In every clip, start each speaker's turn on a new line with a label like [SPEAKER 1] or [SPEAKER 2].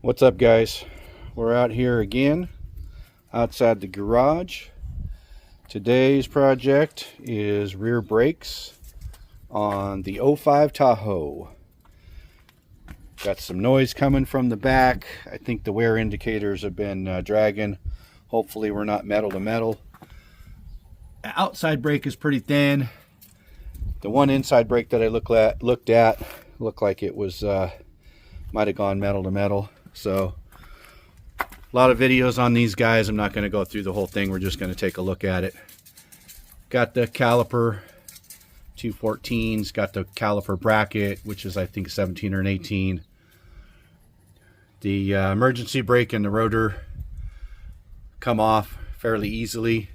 [SPEAKER 1] What's up, guys? We're out here again outside the garage. Today's project is rear brakes on the '05 Tahoe. Got some noise coming from the back. I think the wear indicators have been dragging. Hopefully we're not metal to metal. The outside brake is pretty thin. The one inside brake that I looked at looked like it was might have gone metal to metal. So a lot of videos on these guys. I'm not going to go through the whole thing. We're just going to take a look at it. Got the caliper 214s, got the caliper bracket, which is I think 17 or an 18. The emergency brake and the rotor come off fairly easily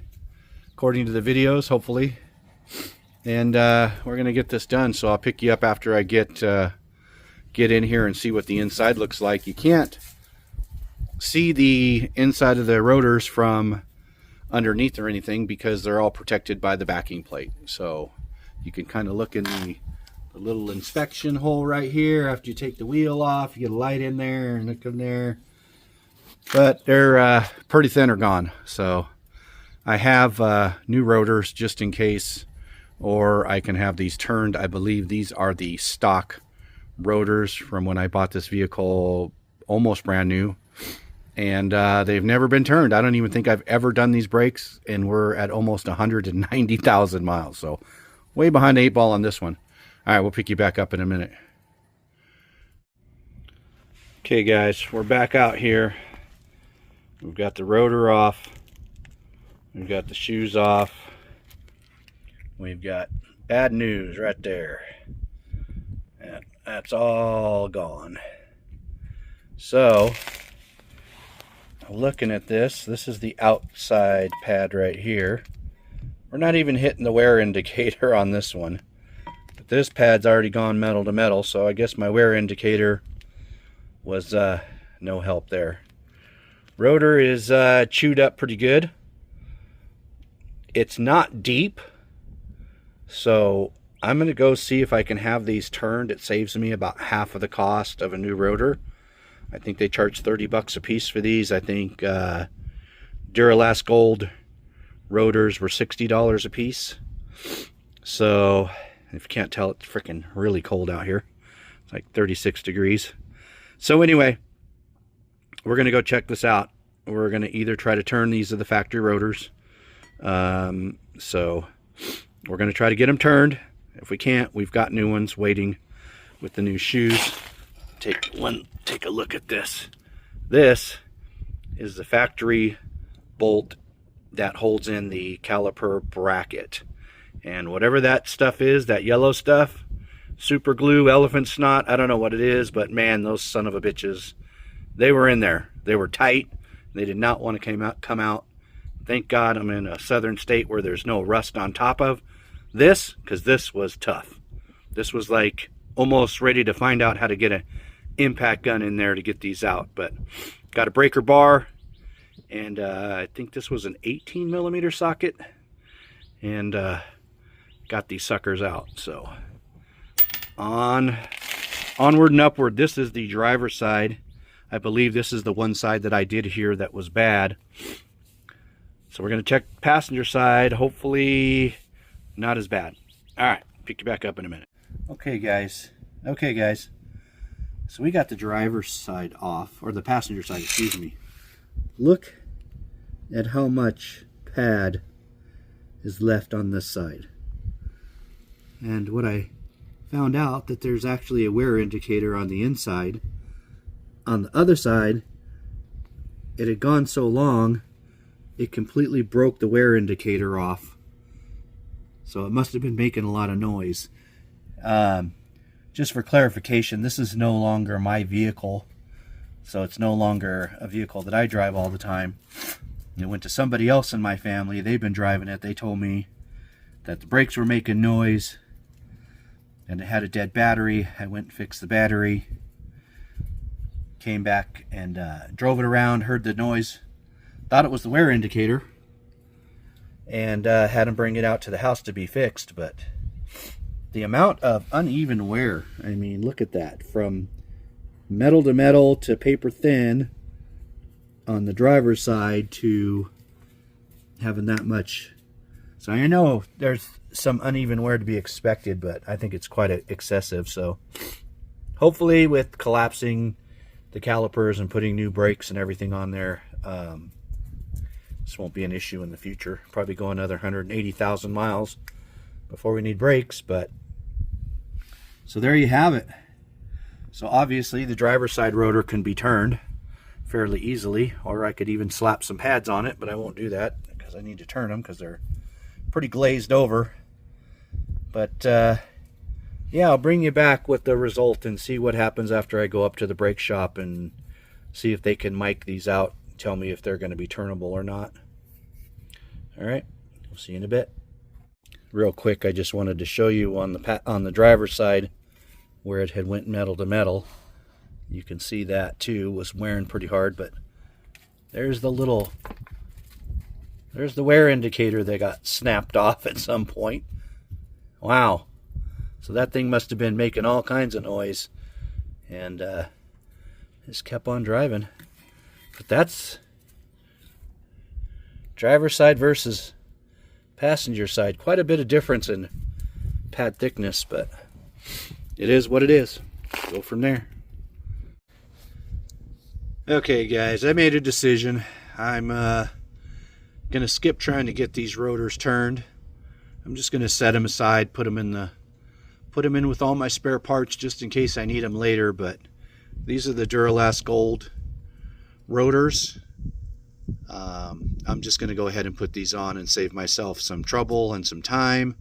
[SPEAKER 1] according to the videos, hopefully. And we're going to get this done, so I'll pick you up after I get in here and see what the inside looks like. You can't see the inside of the rotors from underneath or anything because they're all protected by the backing plate. So you can kind of look in the little inspection hole right here. After you take the wheel off, you get a light in there and look in there. But they're pretty thin or gone. So I have new rotors just in case, or I can have these turned. I believe these are the stock rotors from when I bought this vehicle, almost brand new, and they've never been turned. I don't even think I've ever done these brakes, and we're at almost 190,000 miles, so way behind the 8 ball on this one. All right, we'll pick you back up in a minute. Okay guys, we're back out here. We've got the rotor off, we've got the shoes off, we've got bad news right there. That's all gone. So looking at this is the outside pad right here. We're not even hitting the wear indicator on this one, but this pad's already gone metal to metal, so I guess my wear indicator was no help there. Rotor is chewed up pretty good. It's not deep, so I'm going to go see if I can have these turned. It saves me about half of the cost of a new rotor. I think they charge 30 bucks a piece for these. I think Duralast Gold rotors were $60 a piece. So if you can't tell, it's freaking really cold out here. It's like 36 degrees. So anyway, we're going to go check this out. We're going to either try to turn these to the factory rotors. So we're going to try to get them turned. If we can't, we've got new ones waiting with the new shoes. Take a look at this. This is the factory bolt that holds in the caliper bracket. And whatever that stuff is, that yellow stuff, super glue, elephant snot, I don't know what it is, but man, those son of a bitches, they were in there. They were tight. They did not want to come out. Thank God I'm in a southern state where there's no rust on top of this, because this was tough. This was like almost ready to find out how to get an impact gun in there to get these out. But got a breaker bar, and I think this was an 18 millimeter socket, and got these suckers out. So onward and upward. This is the driver's side. I believe this is the one side that I did here that was bad. So we're going to check passenger side. Hopefully not as bad. All right, pick you back up in a minute. Okay guys, so we got the driver's side off, or the passenger side, excuse me. Look at how much pad is left on this side. And what I found out, that there's actually a wear indicator on the inside. On the other side, it had gone so long it completely broke the wear indicator off. So it must have been making a lot of noise. Just for clarification, this is no longer my vehicle. So it's no longer a vehicle that I drive all the time. It went to somebody else in my family. They've been driving it. They told me that the brakes were making noise and it had a dead battery. I went and fixed the battery. Came back and drove it around, heard the noise. Thought it was the wear indicator. And had them bring it out to the house to be fixed, but the amount of uneven wear, I mean, look at that, from metal to metal to paper thin on the driver's side to having that much. So I know there's some uneven wear to be expected, but I think it's quite excessive. So hopefully with collapsing the calipers and putting new brakes and everything on there, this won't be an issue in the future. Probably go another 180,000 miles before we need brakes. But so there you have it. So obviously the driver's side rotor can be turned fairly easily, or I could even slap some pads on it, but I won't do that because I need to turn them because they're pretty glazed over. But yeah, I'll bring you back with the result and see what happens after I go up to the brake shop and see if they can mic these out, tell me if they're going to be turnable or not. All right, we'll see you in a bit. Real quick, I just wanted to show you on the driver's side where it had went metal to metal. You can see that too was wearing pretty hard, but there's the wear indicator that got snapped off at some point. Wow. So that thing must have been making all kinds of noise, and just kept on driving. But that's driver's side versus passenger side. Quite a bit of difference in pad thickness, but it is what it is. Go from there. Okay guys, I made a decision. I'm gonna skip trying to get these rotors turned. I'm just gonna set them aside, put them in with all my spare parts just in case I need them later. But these are the Duralast Gold rotors. I'm just gonna go ahead and put these on and save myself some trouble and some time.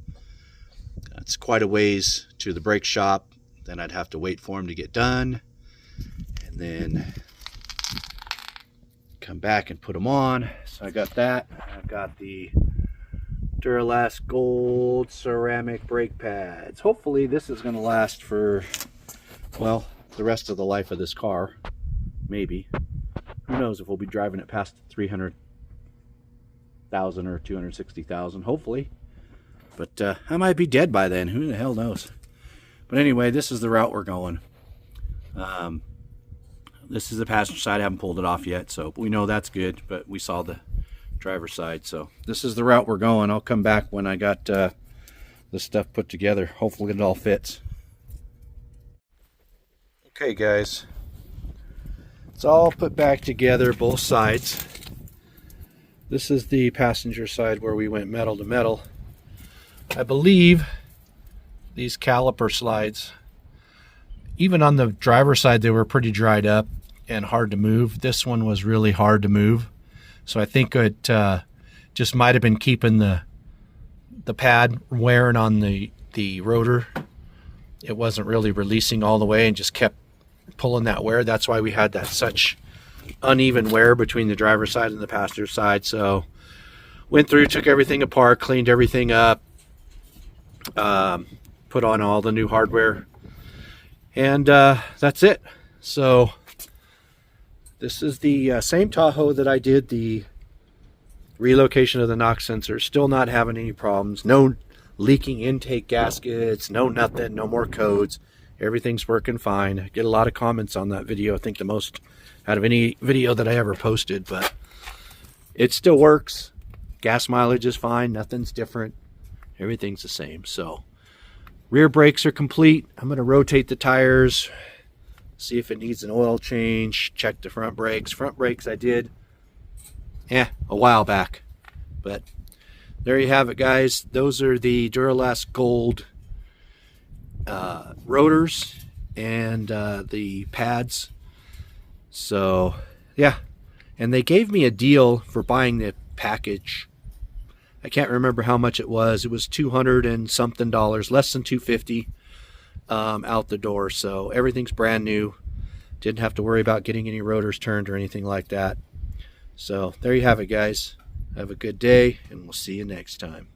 [SPEAKER 1] It's quite a ways to the brake shop. Then I'd have to wait for them to get done, and then come back and put them on. So I got that. I've got the Duralast Gold ceramic brake pads. Hopefully this is going to last for, well, the rest of the life of this car. Maybe. Who knows if we'll be driving it past 300,000 or 260,000. Hopefully. But I might be dead by then. Who the hell knows? But anyway, this is the route we're going. This is the passenger side. I haven't pulled it off yet, so we know that's good, but we saw the driver's side. So this is the route we're going. I'll come back when I got the stuff put together. Hopefully it all fits. Okay guys, it's all put back together, both sides. This is the passenger side where we went metal to metal. I believe these caliper slides, even on the driver's side, they were pretty dried up and hard to move. This one was really hard to move. So I think it just might have been keeping the pad wearing on the rotor. It wasn't really releasing all the way and just kept pulling that wear. That's why we had that such uneven wear between the driver's side and the passenger side. So went through, took everything apart, cleaned everything up, put on all the new hardware, and that's it. So this is the same Tahoe that I did the relocation of the knock sensor. Still not having any problems. No leaking intake gaskets, no nothing, no more codes. Everything's working fine. I get a lot of comments on that video. I think the most out of any video that I ever posted, but it still works. Gas mileage is fine. Nothing's different. Everything's the same. So rear brakes are complete. I'm going to rotate the tires, see if it needs an oil change, check the front brakes. Front brakes I did a while back. But there you have it, guys. Those are the Duralast Gold rotors and the pads. So yeah, and they gave me a deal for buying the package. I can't remember how much it was. It was $200 and something, less than $250 out the door. So everything's brand new. Didn't have to worry about getting any rotors turned or anything like that. So there you have it, guys. Have a good day, and we'll see you next time.